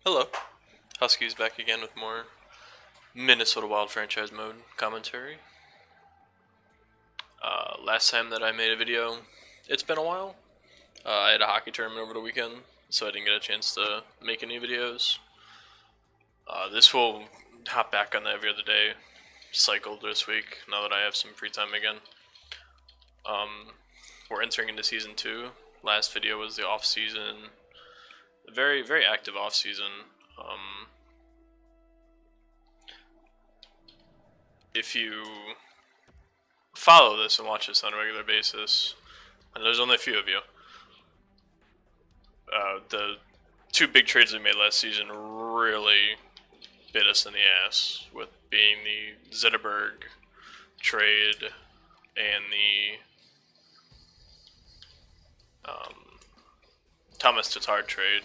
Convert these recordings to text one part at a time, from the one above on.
Hello, Huskies back again with more Minnesota Wild franchise mode commentary. Last time that I made a video, it's been a while. I had a hockey tournament over the weekend, so I didn't get a chance to make any videos. This will hop back on the every other day cycle this week, now that I have some free time again. We're entering into season 2. Last video was the off season, very, very active off season. If you follow this and watch this on a regular basis, and there's only a few of you, the two big trades we made last season really bit us in the ass, with being the Zetterberg trade and the Thomas Tatar trade.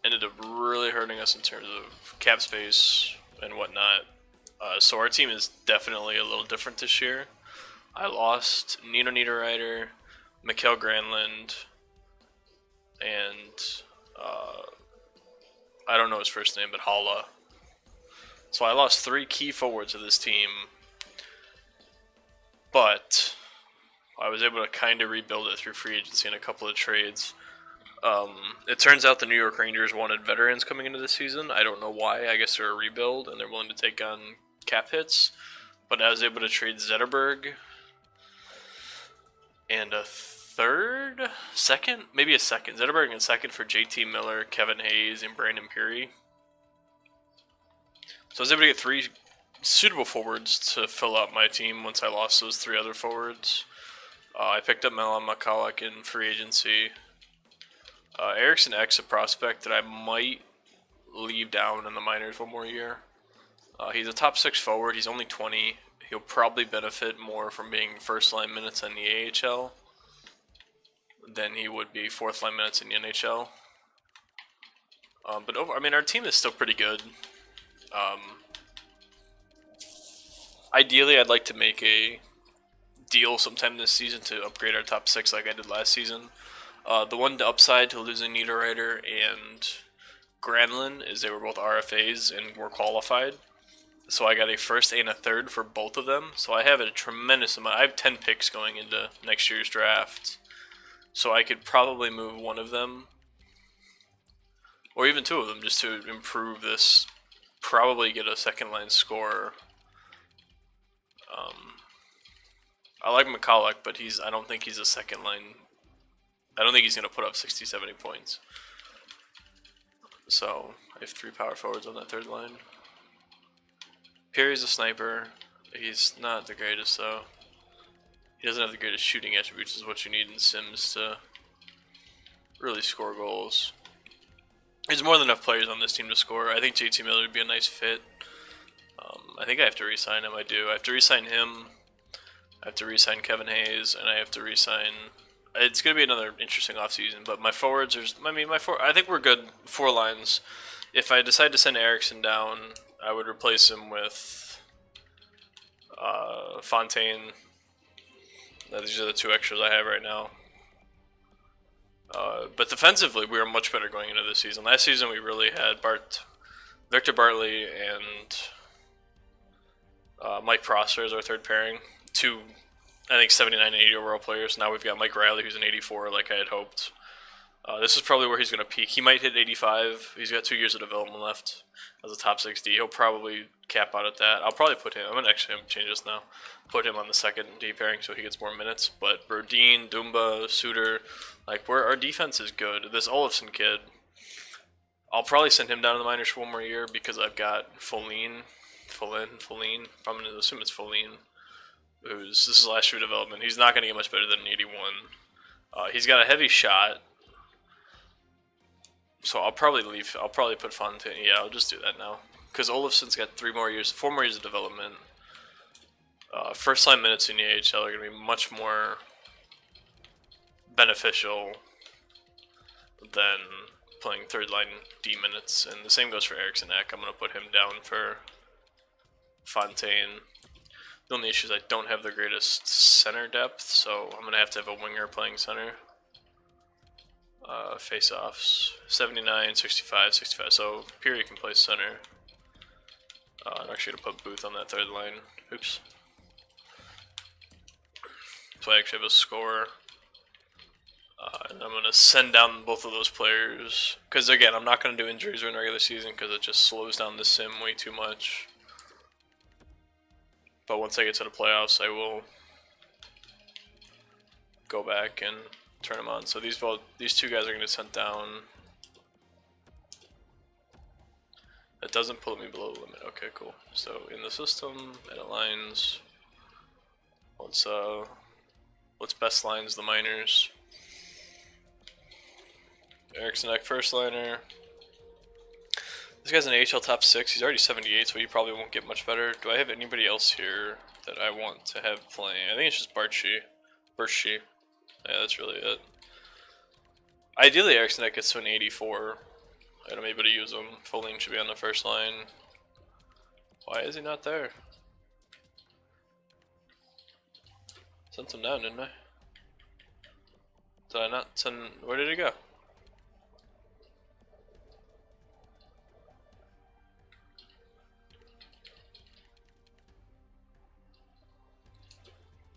Ended up really hurting us in terms of cap space and whatnot. So our team is definitely a little different this year. I lost Nino Niederreiter, Mikhail Granlund, and I don't know his first name, but Halla. So I lost 3 key forwards of this team, but I was able to kind of rebuild it through free agency and a couple of trades. It turns out the New York Rangers wanted veterans coming into the season. I don't know why. I guess they're a rebuild and they're willing to take on cap hits. But I was able to trade Zetterberg and a second, Zetterberg and a second for JT Miller, Kevin Hayes, and Brandon Peary. So I was able to get 3 suitable forwards to fill out my team once I lost those 3 other forwards. I picked up Milan McCulloch in free agency. Eriksson Ek's a prospect that I might leave down in the minors one more year. He's a top 6 forward. He's only 20. He'll probably benefit more from being first line minutes in the AHL than he would be fourth line minutes in the NHL. But our team is still pretty good. Ideally, I'd like to make a deal sometime this season to upgrade our top 6 like I did last season. The one upside to losing Niederreiter and Granlund is they were both RFAs and were qualified. So I got a first and a third for both of them. So I have a tremendous amount. I have 10 picks going into next year's draft. So I could probably move one of them, or even 2 of them, just to improve this. Probably get a second line scorer. I like McCulloch, but I don't think he's a second line. I don't think he's going to put up 60, 70 points. So I have 3 power forwards on that third line. Perry's a sniper. He's not the greatest, though. He doesn't have the greatest shooting attributes, is what you need in Sims to really score goals. There's more than enough players on this team to score. I think JT Miller would be a nice fit. I think I have to re-sign him. I do. I have to re-sign him. I have to re-sign Kevin Hayes, and I have to re-sign. It's going to be another interesting offseason, but my forwards are. I think we're good 4 lines. If I decide to send Eriksson down, I would replace him with Fontaine. These are the 2 extras I have right now. But defensively, we are much better going into this season. Last season, we really had Victor Bartley and Mike Prosser as our third pairing. 2, I think, 79 and 80 overall players. Now we've got Mike Riley, who's an 84, like I had hoped. This is probably where he's going to peak. He might hit 85. He's got 2 years of development left as a top 60. He'll probably cap out at that. I'll probably put him. I'm going to actually change this now. Put him on the second D pairing so he gets more minutes. But Berdine, Dumba, Suter, our defense is good. This Olofsson kid, I'll probably send him down to the minors for 1 more year because I've got Follin. I'm going to assume it's Follin. This is last year development. He's not going to get much better than an 81. He's got a heavy shot. So I'll probably put Fontaine. Yeah, I'll just do that now. Because Olofsson's got 4 more years of development. First line minutes in the AHL are going to be much more beneficial than playing third line D minutes. And the same goes for Eriksson Ek. I'm going to put him down for Fontaine. The only issue is I don't have the greatest center depth, so I'm going to have a winger playing center. Face-offs, 79, 65, 65. So Peary can play center. I'm actually going to put Booth on that third line. Oops. So I actually have a score. And I'm going to send down both of those players. Because again, I'm not going to do injuries during regular season because it just slows down the sim way too much. But once I get to the playoffs, I will go back and turn them on. So these two guys are going to get sent down. That doesn't put me below the limit. Okay, cool. So in the system, edit lines. What's best lines? The minors. Eriksson Ek first liner. This guy's an AHL top 6. He's already 78, so he probably won't get much better. Do I have anybody else here that I want to have playing? I think it's just Barchi. Yeah, that's really it. Ideally, Eriksson Ek gets to an 84. I don't able to use him. Foligno should be on the first line. Why is he not there? Sent him down, didn't I? Did I not send... Where did he go?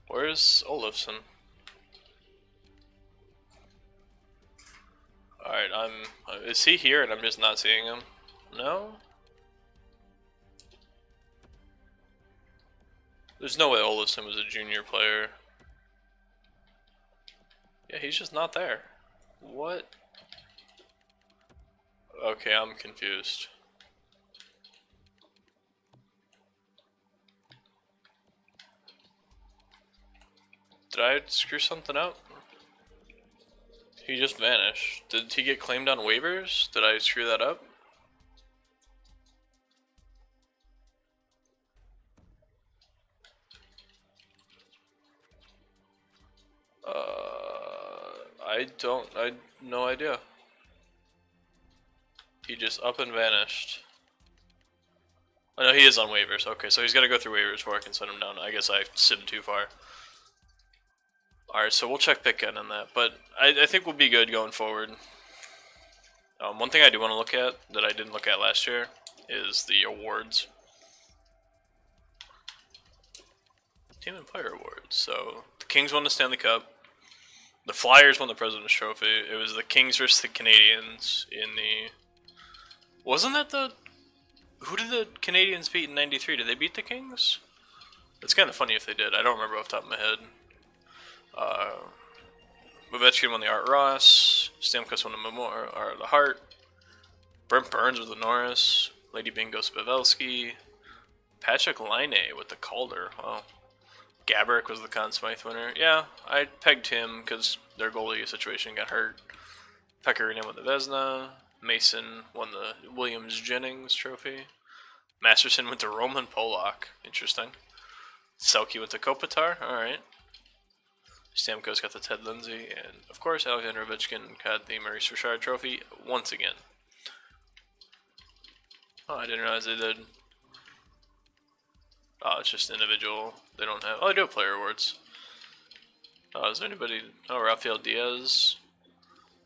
Where's Olofsson? Alright, is he here and I'm just not seeing him? No? There's no way Olofsson was a junior player. Yeah, he's just not there. What? Okay, I'm confused. Did I screw something up? He just vanished. Did he get claimed on waivers? Did I screw that up? I had no idea. He just up and vanished. Oh no, he is on waivers. Okay, so he's got to go through waivers before I can send him down. I guess I simmed too far. Alright, so we'll check pick end on that, but I think we'll be good going forward. One thing I do want to look at that I didn't look at last year is the awards. Team and player awards. So the Kings won the Stanley Cup. The Flyers won the President's Trophy. It was the Kings versus the Canadiens in the... Wasn't that the... Who did the Canadiens beat in '93? Did they beat the Kings? It's kind of funny if they did. I don't remember off the top of my head. Ovechkin won the Art Ross. Stamkos won the Hart. Brent Burns with the Norris. Lady Bingo Pavelski. Patrick Laine with the Calder. Wow. Gaborik was the Conn Smythe winner. Yeah, I pegged him because their goalie situation got hurt. Pecorino won the Vezina. Mason won the Williams-Jennings trophy. Masterson went to Roman Polak. Interesting. Selke went to Kopitar. Alright. Stamkos got the Ted Lindsay. And, of course, Alexander Ovechkin got the Maurice Richard trophy once again. Oh, I didn't realize they did. Oh, it's just individual. They don't have... Oh, they do have player awards. Oh, is there anybody... Oh, Rafael Diaz.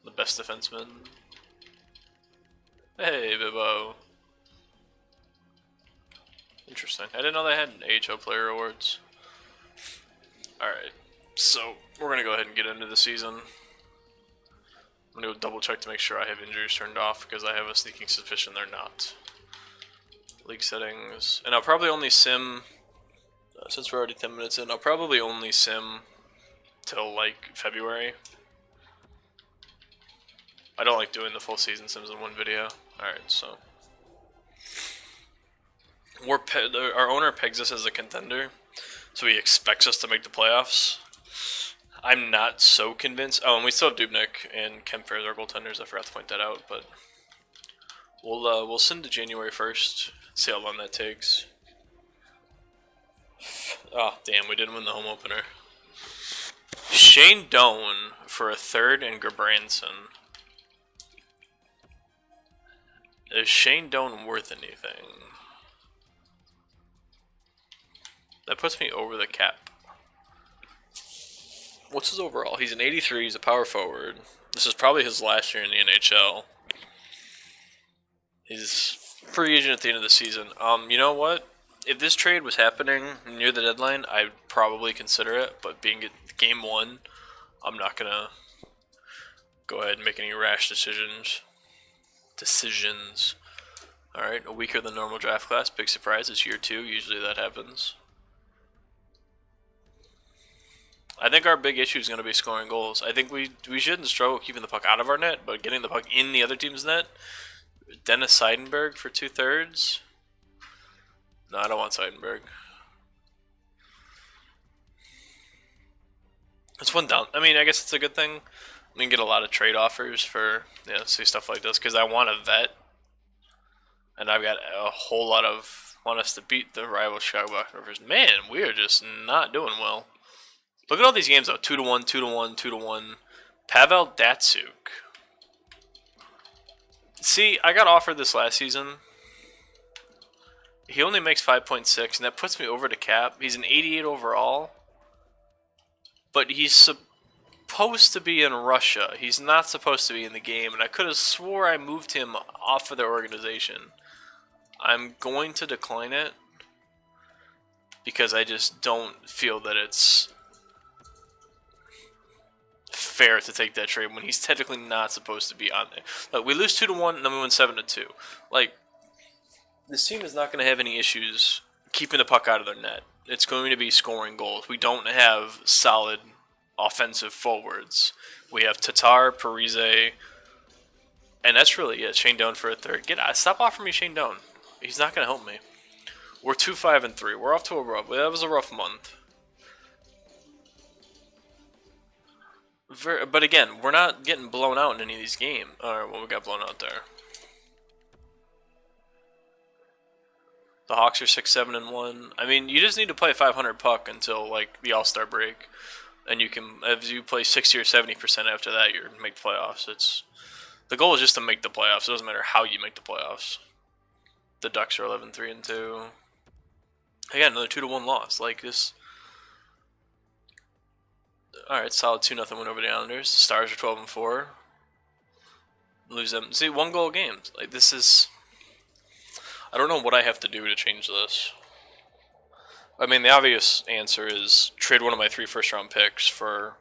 The best defenseman. Hey, Bibo. Interesting. I didn't know they had AHL player awards. Alright. So, we're going to go ahead and get into the season. I'm going to double check to make sure I have injuries turned off because I have a sneaking suspicion they're not. League settings. And I'll probably only sim, since we're already 10 minutes in, I'll probably only sim till like February. I don't like doing the full season sims in one video. Alright, so. Our owner pegs us as a contender, so he expects us to make the playoffs. I'm not so convinced. Oh, and we still have Dubnyk and Kemper as our goaltenders. I forgot to point that out, but we'll send to January 1st. See how long that takes. Oh, damn, we didn't win the home opener. Shane Doan for a third and Gerbranson. Is Shane Doan worth anything? That puts me over the cap. What's his overall? He's an 83. He's a power forward. This is probably his last year in the NHL. He's free agent at the end of the season. You know what? If this trade was happening near the deadline, I'd probably consider it. But being at game one, I'm not gonna go ahead and make any rash decisions. All right, a weaker than normal draft class. Big surprise. It's year 2. Usually that happens. I think our big issue is going to be scoring goals. I think we shouldn't struggle keeping the puck out of our net, but getting the puck in the other team's net. Dennis Seidenberg for 2/3. No, I don't want Seidenberg. It's one down. I mean, I guess it's a good thing. We can get a lot of trade offers for see stuff like this because I want a vet, and I've got a whole lot of want us to beat the rival Chicago Blackhawks. Man, we are just not doing well. Look at all these games though. 2-1, 2-1, 2-1. Pavel Datsyuk. See, I got offered this last season. He only makes 5.6, and that puts me over the cap. He's an 88 overall. But he's supposed to be in Russia. He's not supposed to be in the game, and I could have swore I moved him off of their organization. I'm going to decline it because I just don't feel that it's fair to take that trade when he's technically not supposed to be on there. Like, we lose 2-1 and then we win 7-2. Like, this team is not going to have any issues keeping the puck out of their net. It's going to be scoring goals. We don't have solid offensive forwards. We have Tatar, Parise, and that's really it. Shane Doan for a third. Stop offering me Shane Doan. He's not going to help me. We're 2-5-3. We're off to a rough. That was a rough month. But again, we're not getting blown out in any of these games. Alright, well, we got blown out there. The Hawks are 6-7-1. I mean, you just need to play 500 puck until like the All-Star break, and you can, as you play 60 or 70% after that, you make the playoffs. The goal is just to make the playoffs. It doesn't matter how you make the playoffs. The Ducks are 11-3-2. Again, another 2-1 loss. Like this. Alright, solid 2-0 win over the Islanders. The Stars are 12-4. Lose them. See, 1 goal games. Like, this is. I don't know what I have to do to change this. I mean, the obvious answer is trade one of my 3 first-round picks for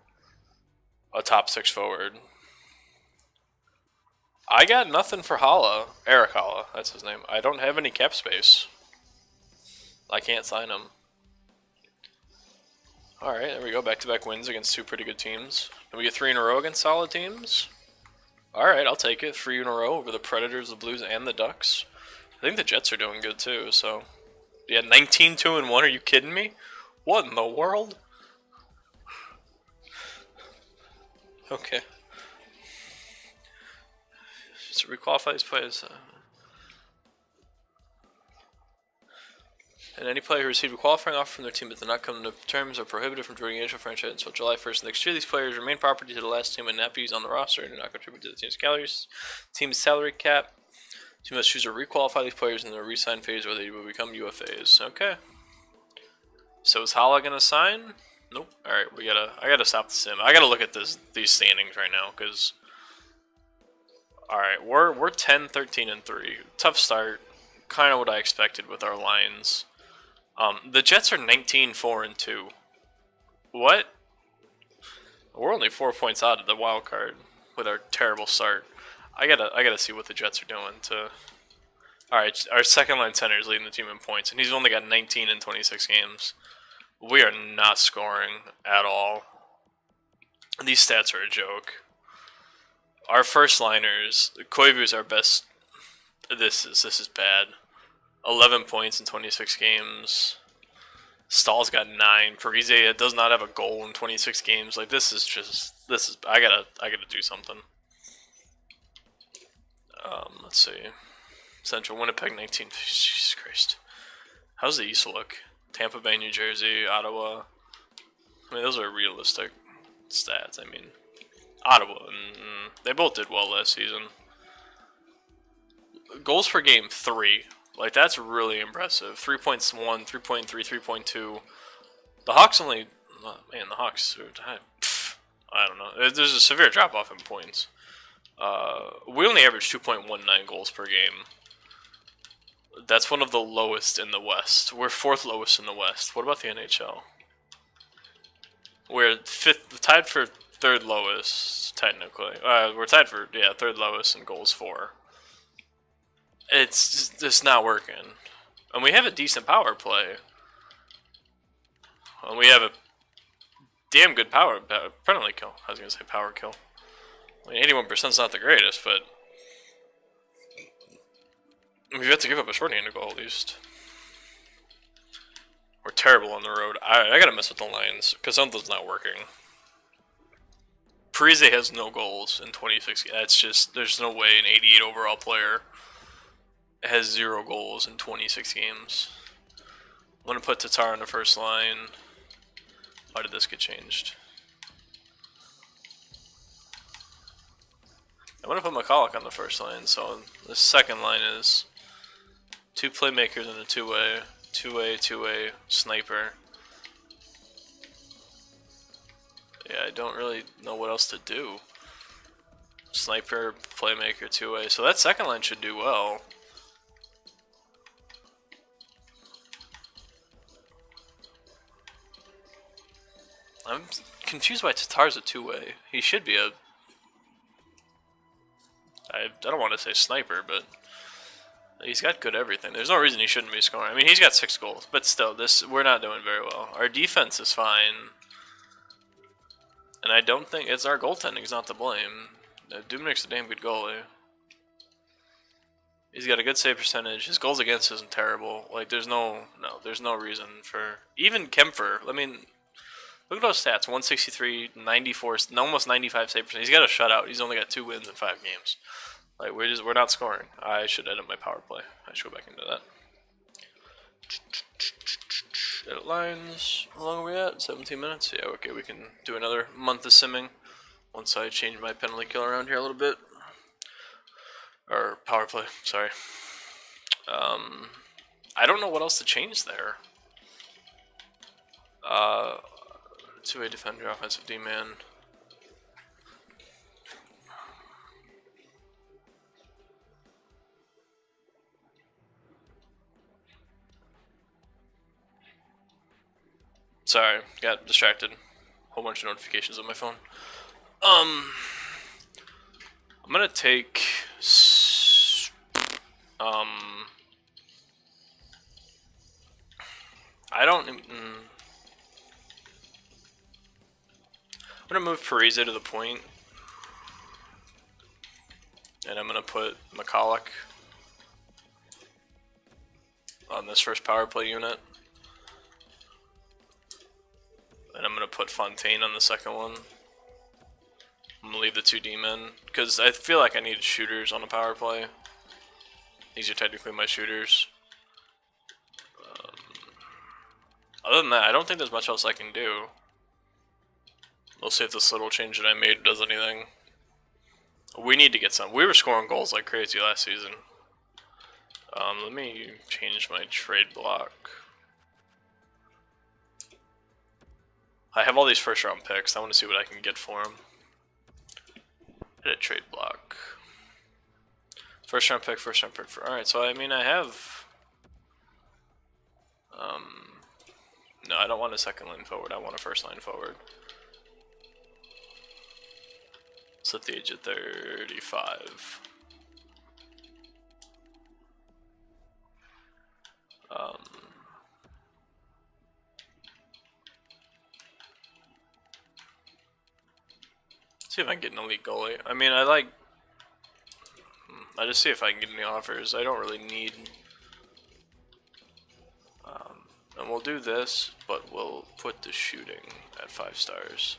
a top 6 forward. I got nothing for Holla. Eric Holla, that's his name. I don't have any cap space. I can't sign him. Alright, there we go. Back-to-back wins against 2 pretty good teams. And we get 3 in a row against solid teams. Alright, I'll take it. 3 in a row over the Predators, the Blues, and the Ducks. I think the Jets are doing good too, so. Yeah, 19-2-1, are you kidding me? What in the world? Okay. Just requalify these players. And any player who received a qualifying offer from their team but did not come to terms are prohibited from joining the NHL franchise until July 1st next year. These players remain property to the last team and not be used on the roster and do not contribute to the team's salary cap. Team must choose to requalify these players in the re-sign phase or they will become UFAs. Okay. So is Hala gonna sign? Nope. Alright, I gotta stop the sim. I gotta look at these standings right now, because alright, we're 10-13-3. Tough start. Kinda what I expected with our lines. The Jets are 19-4-2. What? We're only 4 points out of the wild card with our terrible start. I gotta see what the Jets are doing to. Alright, our second line center is leading the team in points, and he's only got 19 in 26 games. We are not scoring at all. These stats are a joke. Our first liners, Koivu's our best. This is bad. 11 points in 26 games. Stahl's got 9. Parise does not have a goal in 26 games. Like, this is. I gotta do something. Let's see. Central Winnipeg 19. Jesus Christ. How's the East look? Tampa Bay, New Jersey, Ottawa. I mean, those are realistic stats. I mean, Ottawa, they both did well last season. Goals per game, 3. Like, that's really impressive. 3.1, 3.3, 3.2. The Hawks only. Oh, man, the Hawks. I don't know. There's a severe drop off in points. We only average 2.19 goals per game. That's one of the lowest in the West. We're fourth lowest in the West. What about the NHL? We're tied for third lowest, technically. We're tied for, third lowest in goals for. It's just not working. And we have a decent power play. And we have a damn good penalty kill. I was going to say power kill. I mean, 81% is not the greatest, but we've got to give up a shorthanded goal at least. We're terrible on the road. I gotta mess with the lines, because something's not working. Parise has no goals in 26. That's just, there's no way an 88 overall player has 0 goals in 26 games. I'm gonna put Tatar on the first line. Why did this get changed? I'm gonna put McCulloch on the first line, so the second line is 2 playmakers and a two-way. Two-way, sniper. Yeah, I don't really know what else to do. Sniper, playmaker, two-way. So that second line should do well. I'm confused why Tatar's a two-way. He should be a... I don't want to say sniper, but... he's got good everything. There's no reason he shouldn't be scoring. I mean, he's got 6 goals, but still, we're not doing very well. Our defense is fine, and I don't think it's our goaltending's not to blame. Dubnyk's a damn good goalie. He's got a good save percentage. His goals against isn't terrible. Like, there's no reason for even Kempfer. I mean, look at those stats: 163, 94, almost 95 save percentage. He's got a shutout. He's only got 2 wins in 5 games. Like, we're not scoring. I should edit my power play. I should go back into that. Edit lines. How long are we at? 17 minutes? Yeah, okay, we can do another month of simming once I change my penalty kill around here a little bit. Or power play, sorry. I don't know what else to change there. Two-way defender, offensive D-man. Sorry, got distracted. Whole bunch of notifications on my phone. I'm gonna take I don't. I'm gonna move Parise to the point, and I'm gonna put McCulloch on this first power play unit. And I'm going to put Fontaine on the second one. I'm going to leave the 2 D-men, because I feel like I need shooters on a power play. These are technically my shooters. Other than that, I don't think there's much else I can do. We'll see if this little change that I made does anything. We need to get some. We were scoring goals like crazy last season. Let me change my trade block. I have all these first round picks. I want to see what I can get for them. Edit trade block. First round pick for. Alright, so I mean, I have. No, I don't want a second line forward. I want a first line forward. Set the age at 35. See if I can get an elite goalie. I mean, I just see if I can get any offers. I don't really need. And we'll do this, but we'll put the shooting at 5 stars.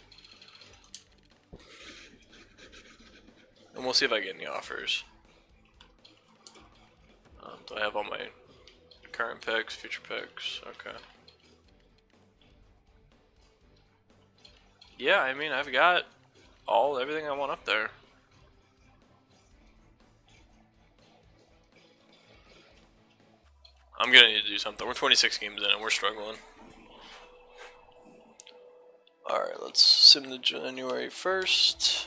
And we'll see if I get any offers. Do I have all my current picks, future picks? Okay. Yeah, I mean, I've got everything I want up there. I'm gonna need to do something. We're 26 games in and we're struggling. Alright, let's sim to January 1st.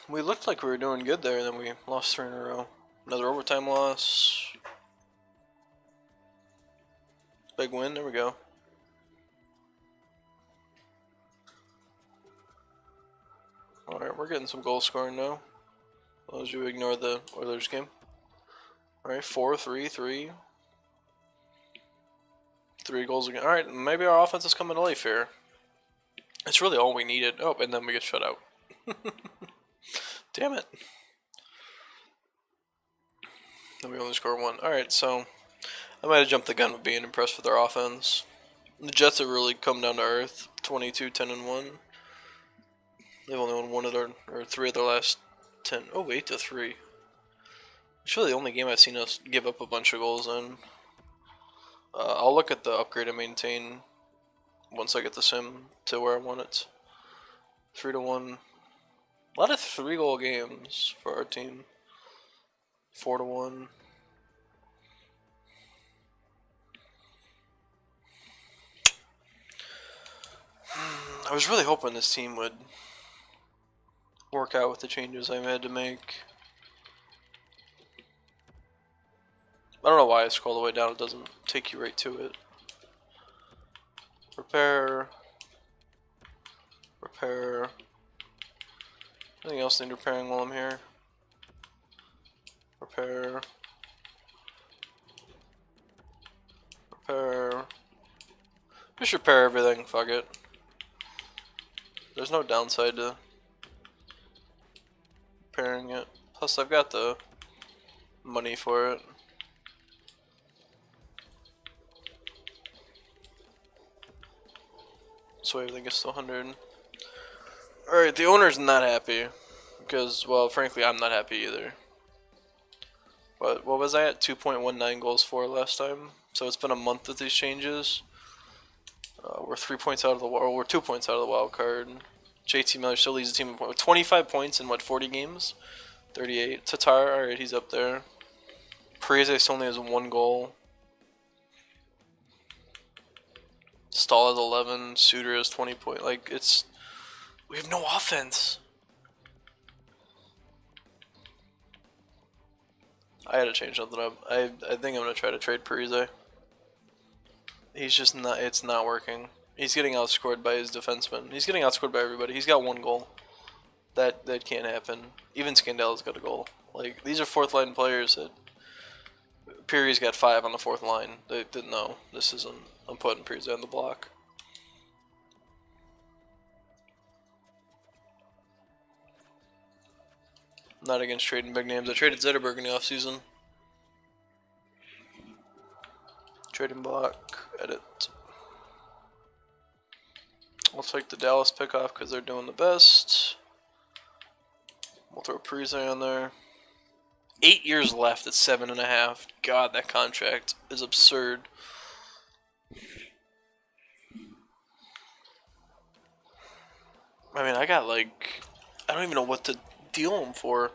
We looked like we were doing good there, and then we lost 3 in a row. Another overtime loss. Big win, there we go. Alright, we're getting some goal scoring now. As you ignore the Oilers game. Alright, 4-3-3. 3 goals again. Alright, maybe our offense is coming to life here. It's really all we needed. Oh, and then we get shut out. Damn it. Then we only score 1. Alright, so I might have jumped the gun with being impressed with our offense. The Jets have really come down to earth. 22-10-1. They've only won 1 of their, or 3 of their last 10. Oh, 8-3. It's really the only game I've seen us give up a bunch of goals in. I'll look at the upgrade and maintain once I get the sim to where I want it. 3-1. A lot of 3-goal games for our team. 4-1. I was really hoping this team would work out with the changes I had to make. I don't know why I scroll all the way down, it doesn't take you right to it. Repair. Repair. Anything else need repairing while I'm here? Repair. Repair. Just repair everything, fuck it. There's no downside to repairing it. Plus I've got the money for it. So everything gets to 100. Alright, the owner's not happy. Because, well, frankly, I'm not happy either. But what was I at? 2.19 goals for last time. So it's been a month with these changes. We're 3 points out of the we're 2 points out of the wild card. JT Miller still leads the team with 25 points in what, 40 games? 38. Tatar, alright, he's up there. Parise only has 1 goal. Stahl has 11. Suter has 20 points. Like, it's... we have no offense. I had to change something up. I think I'm going to try to trade Parise. He's just not... it's not working. He's getting outscored by his defenseman. He's getting outscored by everybody. He's got 1 goal. That can't happen. Even Scandell's got a goal. Like, these are 4th line players that... Piri's got 5 on the 4th line. They didn't know. This isn't... I'm putting Parise on the block. Not against trading big names. I traded Zetterberg in the offseason. Trading block. Edit. I'll take the Dallas pick off because they're doing the best. We'll throw Parise on there. 8 years left at 7.5. God, that contract is absurd. I mean, I got like... I don't even know what to deal him for.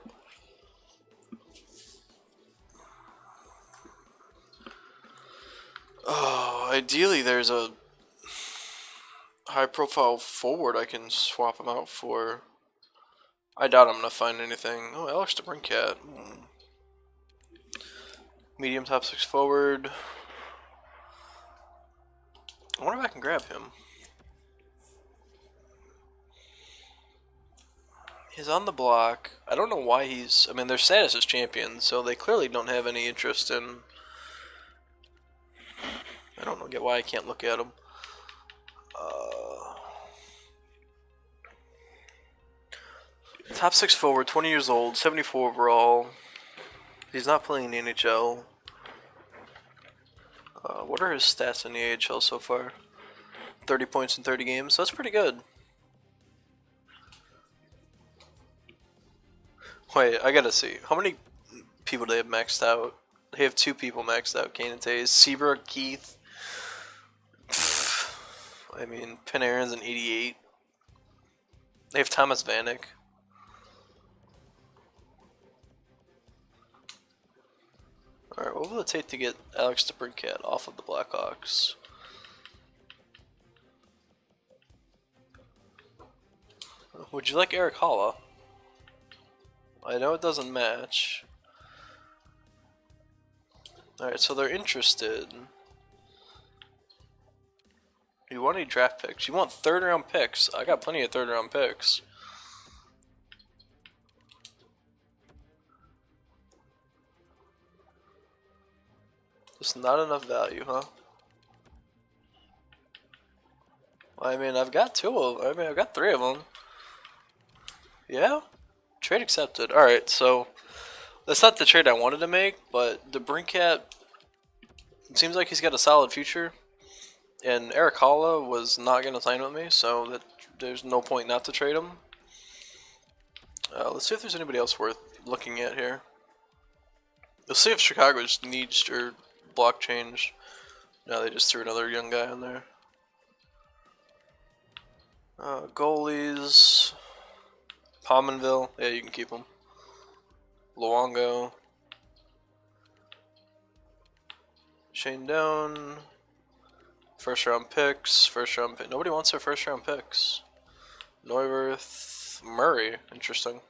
Oh, ideally there's a high-profile forward I can swap him out for. I doubt I'm gonna find anything. Oh, Alex DeBrincat. Medium top 6 forward. I wonder if I can grab him. He's on the block. I don't know why he's... I mean, their status is champions, so they clearly don't have any interest in... I don't get why I can't look at him. Top 6 forward, 20 years old, 74 overall. He's not playing in the NHL. What are his stats in the AHL so far? 30 points in 30 games, so that's pretty good. Wait, I gotta see. How many people do they have maxed out? They have 2 people maxed out. Kane and Tays. Seabrook, Keith. I mean, Panarin's an 88. They have Thomas Vanek. Alright, what will it take to get Alex DeBrincat off of the Blackhawks? Would you like Eric Holla? I know it doesn't match. Alright, so they're interested. You want any draft picks? You want 3rd round picks? I got plenty of 3rd round picks. Just not enough value, huh? I mean, I've got 3 of them. Yeah? Trade accepted. Alright, so that's not the trade I wanted to make, but DeBrincat seems like he's got a solid future. And Eric Holla was not going to sign with me, so there's no point not to trade him. Let's see if there's anybody else worth looking at here. Let's see if Chicago's needs or block changed. No, they just threw another young guy in there. Goalies. Pominville. Yeah, you can keep him. Luongo. Shane Doan. 1st round picks. Nobody wants their 1st round picks. Neuwirth. Murray. Interesting.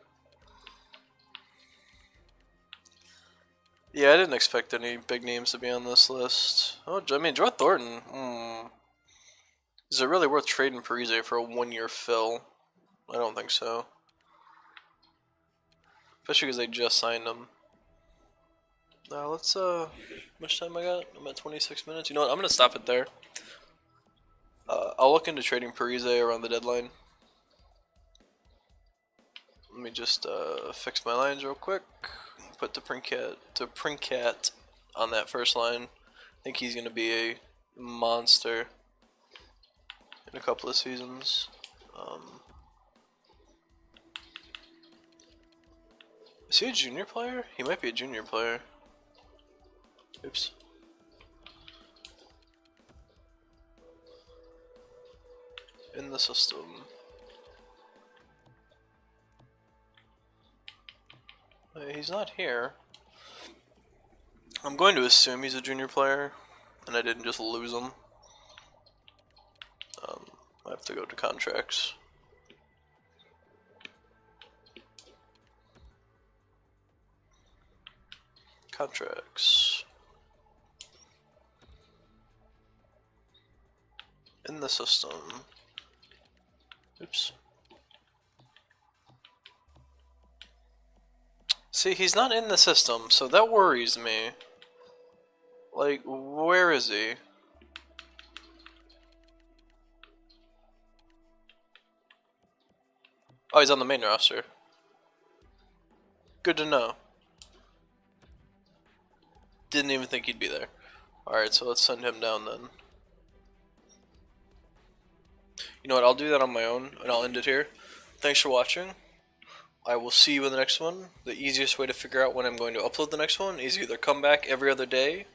Yeah, I didn't expect any big names to be on this list. Oh, I mean, Joe Thornton. Is it really worth trading Parise for a 1-year fill? I don't think so. Especially because they just signed him. Let's, how much time I got? I'm at 26 minutes. You know what? I'm going to stop it there. I'll look into trading Parise around the deadline. Let me just fix my lines real quick. Put the Princat on that first line. I think he's going to be a monster in a couple of seasons. Is he a junior player? He might be a junior player. Oops. In the system. He's not here. I'm going to assume he's a junior player, and I didn't just lose him. I have to go to contracts. Contracts. In the system. Oops. See, he's not in the system, so that worries me. Like, where is he? Oh, he's on the main roster. Good to know. Didn't even think he'd be there. Alright, so let's send him down then. You know what, I'll do that on my own, and I'll end it here. Thanks for watching. I will see you in the next one. The easiest way to figure out when I'm going to upload the next one is either come back every other day,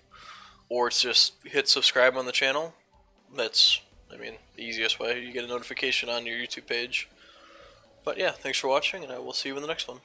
or it's just hit subscribe on the channel. That's, I mean, the easiest way. You get a notification on your YouTube page. But yeah, thanks for watching, and I will see you in the next one.